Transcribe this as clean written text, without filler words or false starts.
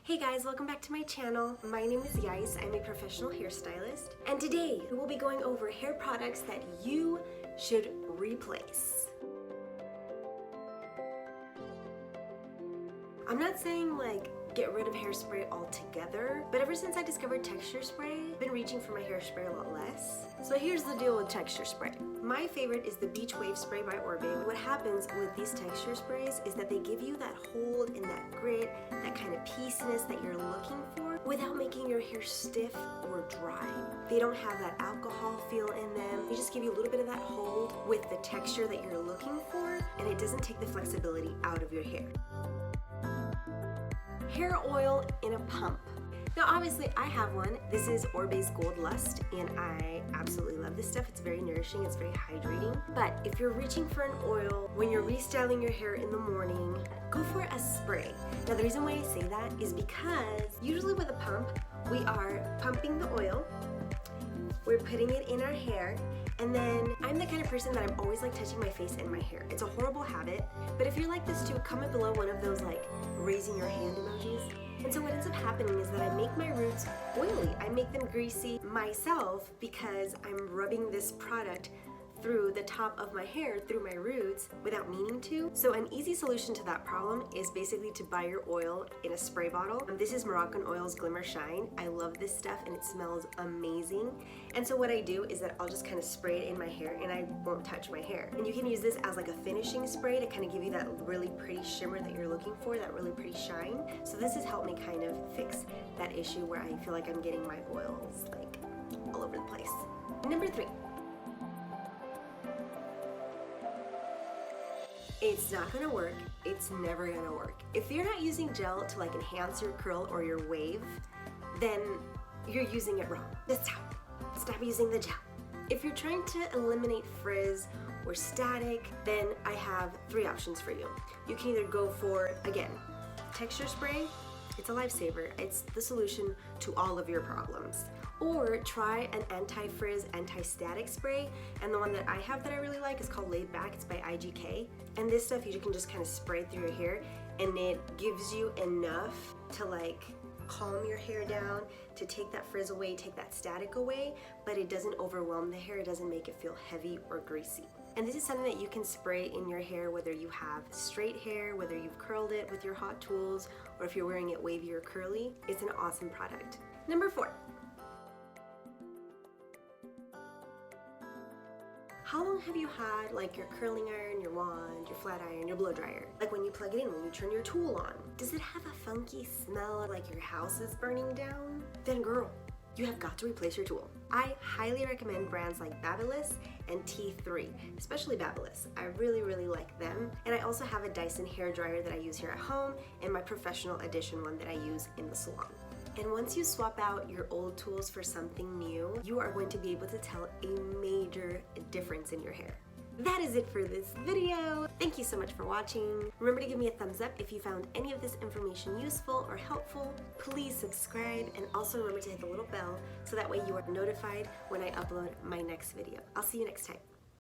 Hey guys, welcome back to my channel. My name is Yais, I'm a professional hairstylist, and today we will be going over hair products that you should replace. I'm not saying like get rid of hairspray altogether, but ever since I discovered texture spray, I've been reaching for my hairspray a lot less. So here's the deal with texture spray. My favorite is the Beach Wave Spray by Oribe. What happens with these texture sprays is that they give you that hold and that grit, that kind of pieciness that you're looking for without making your hair stiff or dry. They don't have that alcohol feel in them. They just give you a little bit of that hold with the texture that you're looking for, and it doesn't take the flexibility out of your hair. Hair oil in a pump. Now obviously I have one. This is Oribe's Gold Lust and I absolutely love this stuff. It's very nourishing, it's very hydrating. But if you're reaching for an oil when you're restyling your hair in the morning, go for a spray. Now the reason why I say that is because usually with a pump, we are pumping the oil, we're putting it in our hair, and then I'm the kind of person that I'm always like touching my face and my hair. It's a horrible habit, but if you're like this too, comment below one of those like raising your hand emojis. And so what ends up happening is that I make my roots oily. I make them greasy myself because I'm rubbing this product through the top of my hair, through my roots, without meaning to. So an easy solution to that problem is basically to buy your oil in a spray bottle. This is Moroccan Oil's Glimmer Shine. I love this stuff and it smells amazing. And so what I do is that I'll just kind of spray it in my hair and I won't touch my hair. And you can use this as like a finishing spray to kind of give you that really pretty shimmer that you're looking for, that really pretty shine. So this has helped me kind of fix that issue where I feel like I'm getting my oils like all over the place. Number 3. It's not gonna work, it's never gonna work. If you're not using gel to like enhance your curl or your wave, then you're using it wrong. Just stop using the gel. If you're trying to eliminate frizz or static, then I have 3 options for you. You can either go for, again, texture spray. It's a lifesaver. It's the solution to all of your problems. Or try an anti-frizz, anti-static spray. And the one that I have that I really like is called Laid Back. It's by IGK. And this stuff you can just kind of spray through your hair and it gives you enough to like calm your hair down, to take that frizz away, take that static away, but it doesn't overwhelm the hair. It doesn't make it feel heavy or greasy. And this is something that you can spray in your hair whether you have straight hair, whether you've curled it with your hot tools, or if you're wearing it wavy or curly. It's an awesome product. Number 4. How long have you had like your curling iron, your wand, your flat iron, your blow dryer? Like when you plug it in, when you turn your tool on, does it have a funky smell like your house is burning down? Then girl, you have got to replace your tool. I highly recommend brands like Babyliss and T3, especially Babyliss. I really, really like them. And I also have a Dyson hair dryer that I use here at home and my professional edition one that I use in the salon. And once you swap out your old tools for something new, you are going to be able to tell a major difference in your hair. That is it for this video. Thank you so much for watching. Remember to give me a thumbs up if you found any of this information useful or helpful. Please subscribe and also remember to hit the little bell so that way you are notified when I upload my next video. I'll see you next time.